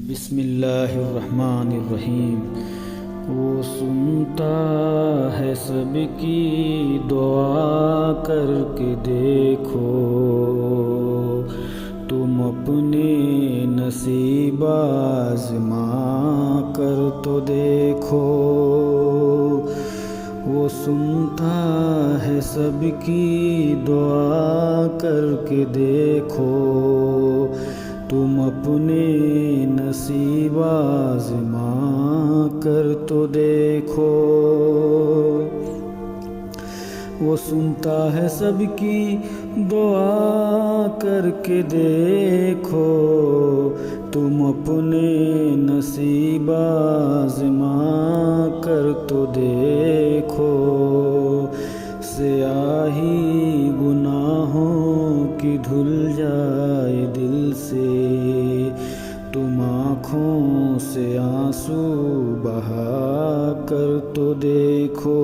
بسم اللہ الرحمن الرحیم۔ وہ سنتا ہے سب کی دعا کر کے دیکھو، تم اپنے نصیب آزما کر تو دیکھو۔ وہ سنتا ہے سب کی دعا کر کے دیکھو، تم اپنے نصیب آزما کر تو دیکھو۔ وہ سنتا ہے سب کی دعا کر کے دیکھو، تم اپنے نصیب آزما کر تو دیکھو۔ سیاہی گناہوں کی دھل جائے دل سے، تم آنکھوں سے آنسو بہا کر تو دیکھو۔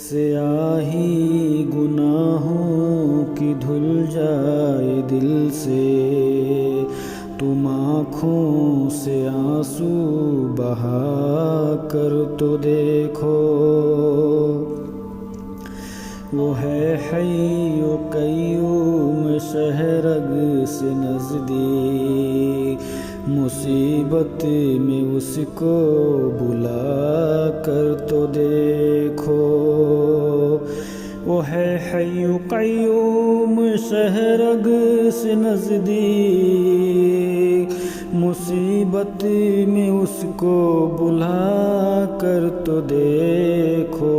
سیاہی گناہوں کی دھل جائے دل سے، تم آنکھوں سے آنسو بہا کر تو دیکھو۔ وہ ہے حی و قیوم شہرگ سے نزدیک، مصیبت میں اس کو بلا کر تو دیکھو۔ وہ ہے حی و قیوم شہرگ سے نزدیک، مصیبت میں اس کو بلا کر تو دیکھو۔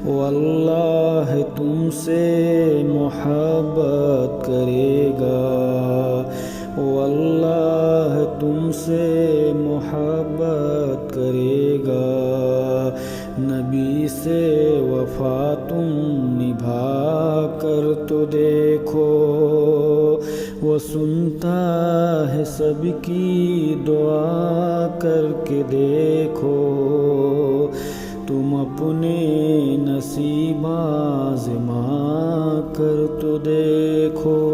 وہ اللہ تم سے محبت کرے گا، وہ اللہ تم سے محبت کرے گا۔ نبی سے وفا تم نبھا کر تو دیکھو۔ وہ سنتا ہے سب کی دعا کر کے دیکھو، تم اپنے نصیب آزما کر تو دیکھو۔